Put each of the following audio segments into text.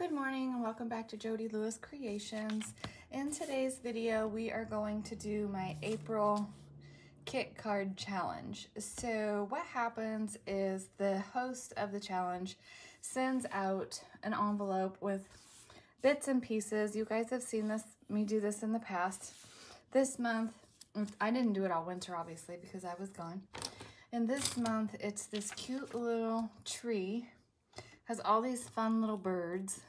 Good morning and welcome back to Jody Lewis Creations. In today's video, we are going to do my April kit card challenge. So what happens is the host of the challenge sends out an envelope with bits and pieces. You guys have seen me do this in the past. This month, I didn't do it all winter obviously because I was gone. And this month, it's this cute little tree. Has all these fun little birds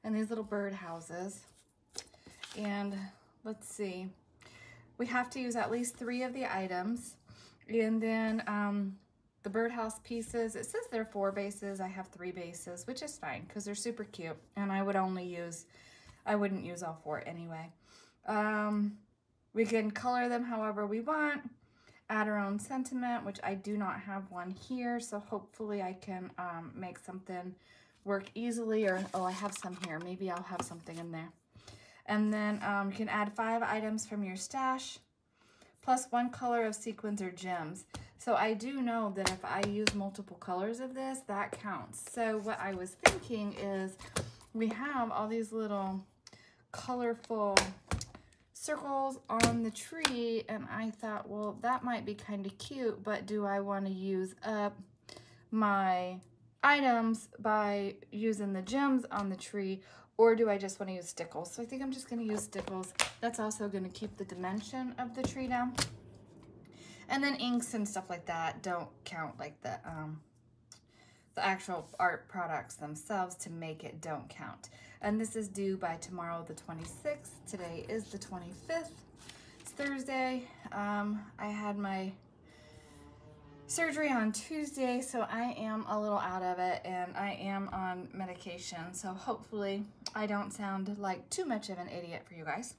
and these little bird houses. And let's see, we have to use at least 3 of the items. And then the birdhouse pieces, it says they're 4 bases. I have 3 bases, which is fine because they're super cute. And I wouldn't use all 4 anyway. We can color them however we want. Add our own sentiment, which I do not have one here, so hopefully I can make something work easily, or oh, I have some here. Maybe I'll have something in there. And then you can add 5 items from your stash, plus 1 color of sequins or gems. So I do know that if I use multiple colors of this, that counts. So what I was thinking is we have all these little colorful circles on the tree, and I thought, well, that might be kind of cute, but do I want to use up my items by using the gems on the tree, or do I just want to use stickles? So I think I'm just going to use stickles. That's also going to keep the dimension of the tree down. And then inks and stuff like that don't count, like the actual art products themselves to make it don't count. And this is due by tomorrow, the 26th. Today is the 25th. It's Thursday. I had my surgery on Tuesday, so I am a little out of it, and I am on medication. So hopefully I don't sound like too much of an idiot for you guys.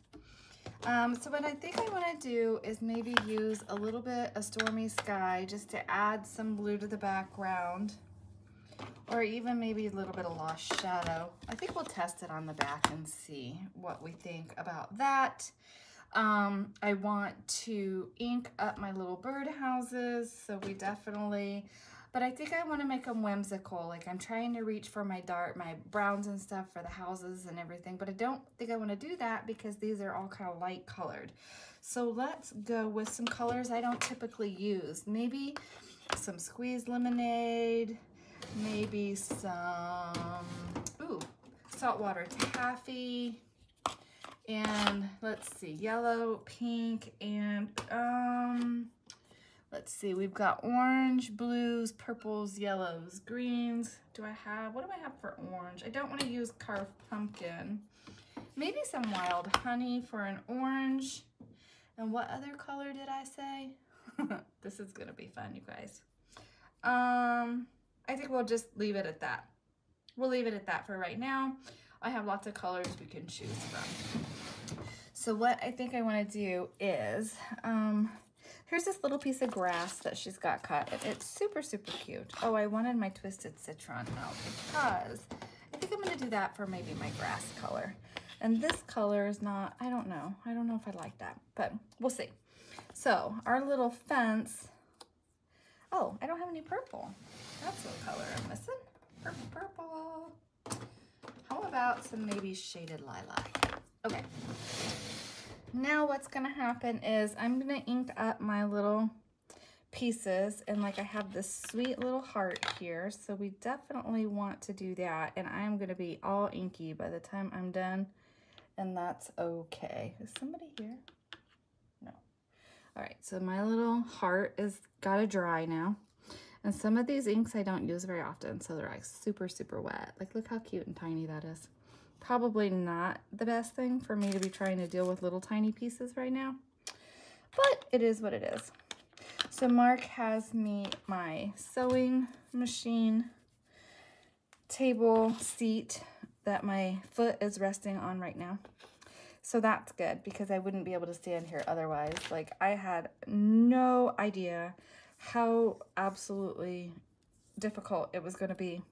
So what I think I want to do is maybe use a little bit of Stormy Sky just to add some blue to the background. Or even maybe a little bit of Lost Shadow. I think we'll test it on the back and see what we think about that. I want to ink up my little bird houses, so we definitely, but I think I want to make them whimsical. Like I'm trying to reach for my browns and stuff for the houses and everything, but I don't think I want to do that because these are all kind of light colored. So let's go with some colors I don't typically use. Maybe some squeezed lemonade. Maybe some, saltwater taffy, and let's see, yellow, pink, and let's see, we've got orange, blues, purples, yellows, greens. What do I have for orange? I don't want to use carved pumpkin. Maybe some wild honey for an orange. And what other color did I say? This is gonna be fun, you guys. I think we'll just leave it at that. We'll leave it at that for right now. I have lots of colors we can choose from. So what I think I want to do is, here's this little piece of grass that she's got cut. It's super, super cute. Oh, I wanted my Twisted Citron out because I think I'm going to do that for maybe my grass color. And this color is not, I don't know. I don't know if I like that, but we'll see. So our little fence. Oh, I don't have any purple. That's what color I'm missing. Purple, purple. How about some maybe shaded lilac? Okay. Now what's gonna happen is I'm gonna ink up my little pieces, and like I have this sweet little heart here, so we definitely want to do that, and I'm gonna be all inky by the time I'm done, and that's okay. Is somebody here? No. All right, so my little heart is gotta dry now. And some of these inks I don't use very often, so they're like super, super wet. Like, look how cute and tiny that is. Probably not the best thing for me to be trying to deal with little tiny pieces right now, but it is what it is. So Mark has me my sewing machine table seat that my foot is resting on right now. So that's good because I wouldn't be able to stand here otherwise. Like, I had no idea how absolutely difficult it was going to be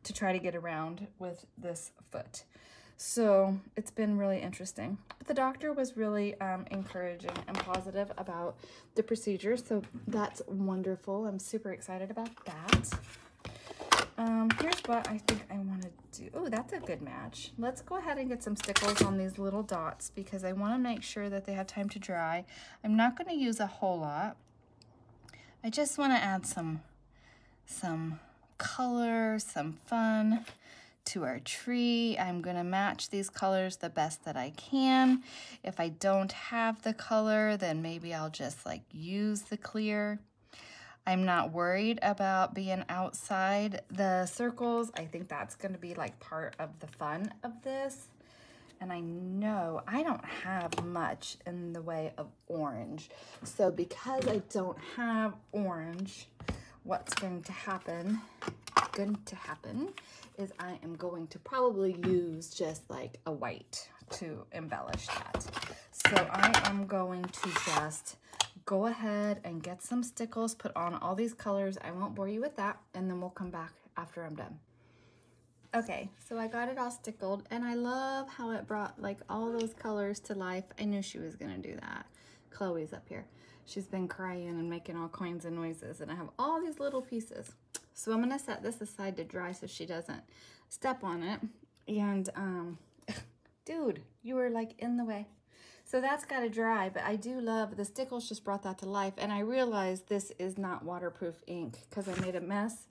to try to get around with this foot. So it's been really interesting. But the doctor was really encouraging and positive about the procedure, so that's wonderful. I'm super excited about that. Here's what I think I want to do, oh, that's a good match. Let's go ahead and get some stickles on these little dots because I want to make sure that they have time to dry. I'm not going to use a whole lot. I just want to add some color, some fun to our tree. I'm going to match these colors the best that I can. If I don't have the color, then maybe I'll just like use the clear. I'm not worried about being outside the circles. I think that's going to be like part of the fun of this. And I know I don't have much in the way of orange. So because I don't have orange, what's going to happen is I am going to probably use just like a white to embellish that. So I am going to just go ahead and get some stickles, put on all these colors. I won't bore you with that, and then we'll come back after I'm done. Okay, so I got it all stickled, and I love how it brought like all those colors to life. I knew she was gonna do that. Chloe's up here. She's been crying and making all kinds of noises, and I have all these little pieces. So I'm gonna set this aside to dry so she doesn't step on it. And dude, you were like in the way. So that's got to dry, but I do love, the stickles just brought that to life. And I realized this is not waterproof ink because I made a mess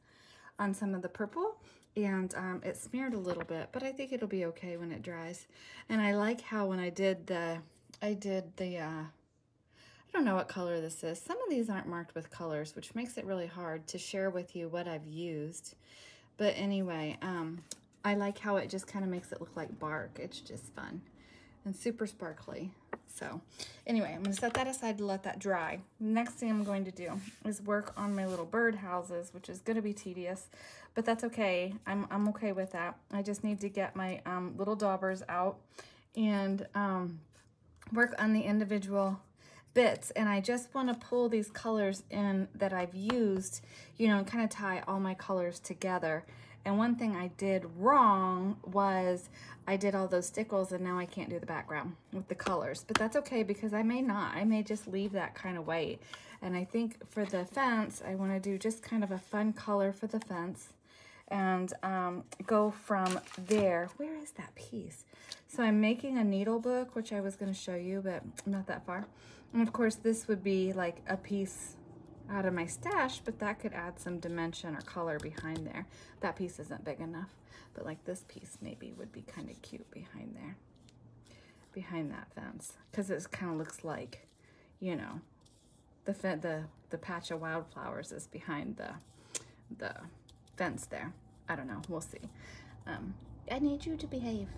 on some of the purple and it smeared a little bit, but I think it'll be okay when it dries. And I like how when I did the, I don't know what color this is. Some of these aren't marked with colors, which makes it really hard to share with you what I've used. But anyway, I like how it just kind of makes it look like bark. It's just fun and super sparkly. So anyway, I'm going to set that aside to let that dry. Next thing I'm going to do is work on my little bird houses, which is going to be tedious, but that's okay. I'm okay with that. I just need to get my little daubers out and work on the individual bits. And I just want to pull these colors in that I've used, you know, and kind of tie all my colors together. And one thing I did wrong was I did all those stickles and now I can't do the background with the colors. But that's okay because I may just leave that kind of white. And I think for the fence, I want to do just kind of a fun color for the fence and go from there. Where is that piece? So I'm making a needle book, which I was going to show you, but not that far. And of course, this would be like a piece out of my stash, but that could add some dimension or color behind there. That piece isn't big enough, but like this piece maybe would be kind of cute behind there, behind that fence, because it kind of looks like, you know, the patch of wildflowers is behind the fence there. I don't know, we'll see. I need you to behave.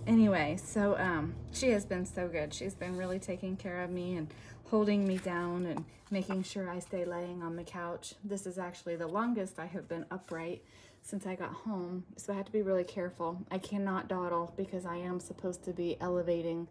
Anyway, so she has been so good. She's been really taking care of me and holding me down and making sure I stay laying on the couch. This is actually the longest I have been upright since I got home, so I have to be really careful. I cannot dawdle because I am supposed to be elevating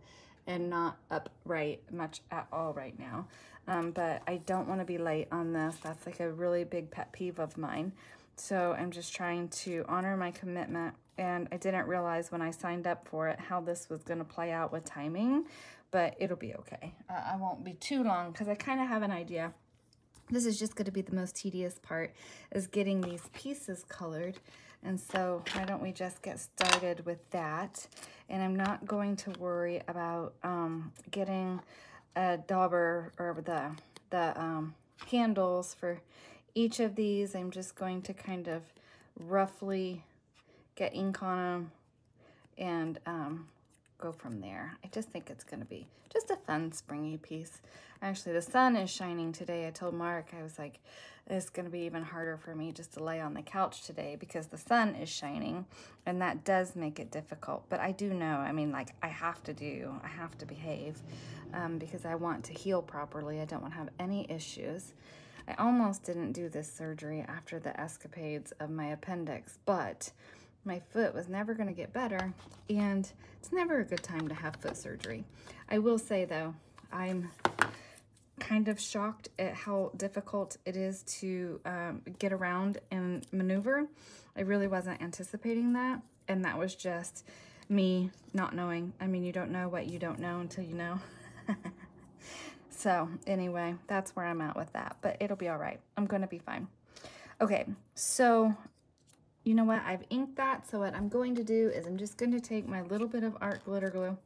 and not upright much at all right now. But I don't want to be late on this. That's like a really big pet peeve of mine. So I'm just trying to honor my commitment. And I didn't realize when I signed up for it how this was going to play out with timing, but it'll be okay. I won't be too long because I kind of have an idea. This is just going to be the most tedious part, is getting these pieces colored. And so why don't we just get started with that? And I'm not going to worry about getting a dauber or the handles for each of these. I'm just going to kind of roughly get ink on them and go from there. I just think it's going to be just a fun springy piece. Actually, the sun is shining today. I told Mark, I was like, it's going to be even harder for me just to lay on the couch today because the sun is shining, and that does make it difficult. But I do know, I mean, like, I have to behave because I want to heal properly. I don't want to have any issues. I almost didn't do this surgery after the escapades of my appendix, but my foot was never going to get better, and it's never a good time to have foot surgery. I will say, though, I'm kind of shocked at how difficult it is to get around and maneuver. I really wasn't anticipating that, and that was just me not knowing. I mean, you don't know what you don't know until you know. So anyway, that's where I'm at with that, but it'll be all right. I'm going to be fine. Okay, so you know what? I've inked that, so what I'm going to do is I'm just going to take my little bit of art glitter glue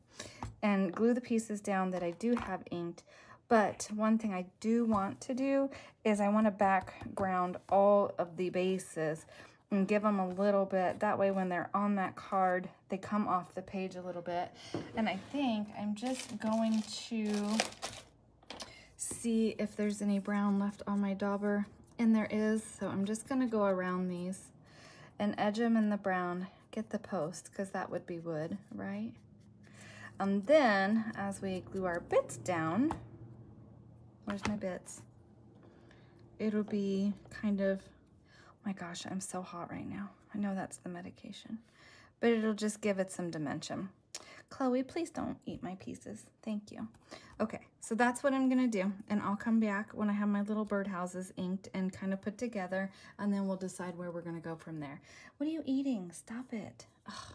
and glue the pieces down that I do have inked. But one thing I do want to do is I want to background all of the bases and give them a little bit. That way when they're on that card, they come off the page a little bit. And I think I'm just going to see if there's any brown left on my dauber. And there is, so I'm just going to go around these and edge them in the brown, get the post, because that would be wood, right? And then, as we glue our bits down, where's my bits? It'll be kind of, oh my gosh, I'm so hot right now. I know that's the medication, but it'll just give it some dimension. Chloe, please don't eat my pieces. Thank you. Okay, so that's what I'm gonna do, and I'll come back when I have my little birdhouses inked and kind of put together, and then we'll decide where we're gonna go from there. What are you eating? Stop it. Ugh.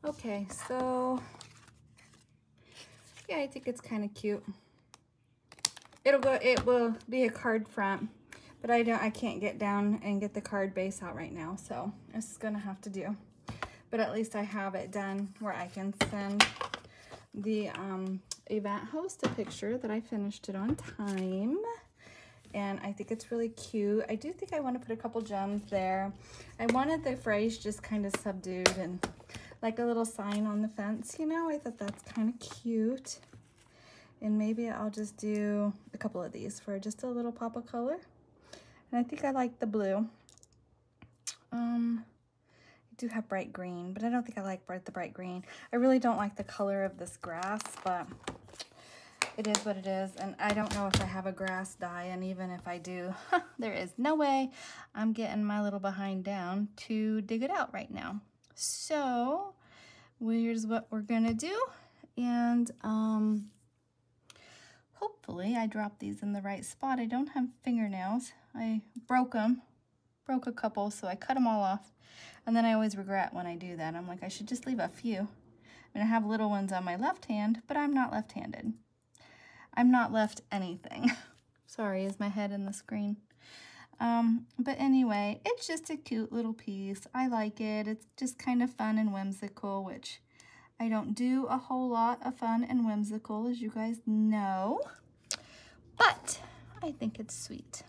Okay, so yeah, I think it's kind of cute. It will be a card front, but I can't get down and get the card base out right now, so it's gonna have to do. But at least I have it done where I can send the event host a picture that I finished it on time. And I think it's really cute. I do think I want to put a couple gems there. I wanted the phrase just kind of subdued and like a little sign on the fence, you know. I thought that's kind of cute. And maybe I'll just do a couple of these for just a little pop of color. And I think I like the blue. I do have bright green, but I don't think I like the bright green. I really don't like the color of this grass, but it is what it is. And I don't know if I have a grass dye, and even if I do, there is no way I'm getting my little behind down to dig it out right now. So here's what we're gonna do. And hopefully I dropped these in the right spot. I don't have fingernails. I broke them, broke a couple, so I cut them all off. And then I always regret when I do that. I'm like, I should just leave a few. I mean, I have little ones on my left hand, but I'm not left-handed. I'm not left anything. Sorry, is my head in the screen? But anyway, it's just a cute little piece. I like it. It's just kind of fun and whimsical, which I don't do a whole lot of fun and whimsical, as you guys know. But I think it's sweet.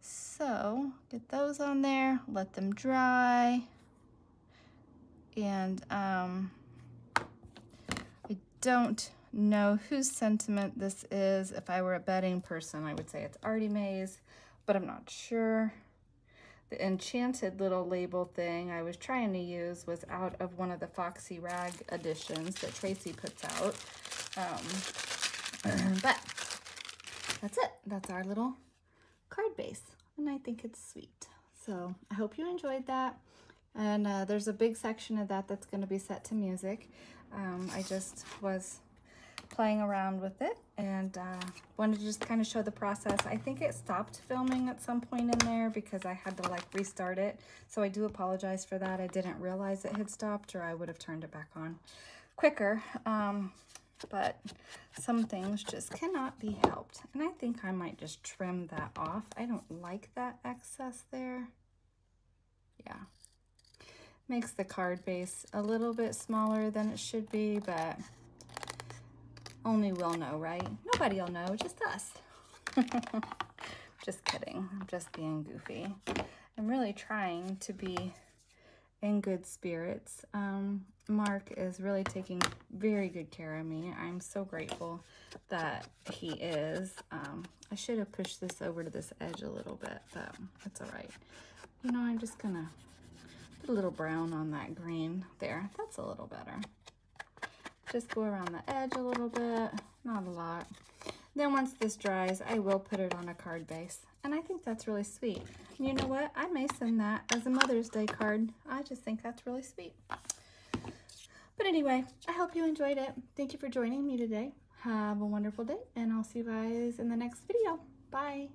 So get those on there, let them dry. And I don't know whose sentiment this is. If I were a betting person, I would say it's Artie Mae's, but I'm not sure. The enchanted little label thing I was trying to use was out of one of the Foxy Rag editions that Tracy puts out. But that's it. That's our little card base. And I think it's sweet. So I hope you enjoyed that. And there's a big section of that that's going to be set to music. I just was playing around with it and wanted to just kind of show the process. I think it stopped filming at some point in there because I had to like restart it. So I do apologize for that. I didn't realize it had stopped, or I would have turned it back on quicker. But some things just cannot be helped. And I think I might just trim that off. I don't like that excess there. Yeah. Makes the card base a little bit smaller than it should be, but only we'll know, right? Nobody will know, just us. Just kidding. I'm just being goofy. I'm really trying to be in good spirits. Mark is really taking very good care of me. I'm so grateful that he is. I should have pushed this over to this edge a little bit, but it's all right. You know, I'm just gonna put a little brown on that green there. That's a little better. Just go around the edge a little bit, not a lot. Then once this dries, I will put it on a card base. And I think that's really sweet. And you know what? I may send that as a Mother's Day card. I just think that's really sweet. But anyway, I hope you enjoyed it. Thank you for joining me today. Have a wonderful day, and I'll see you guys in the next video. Bye.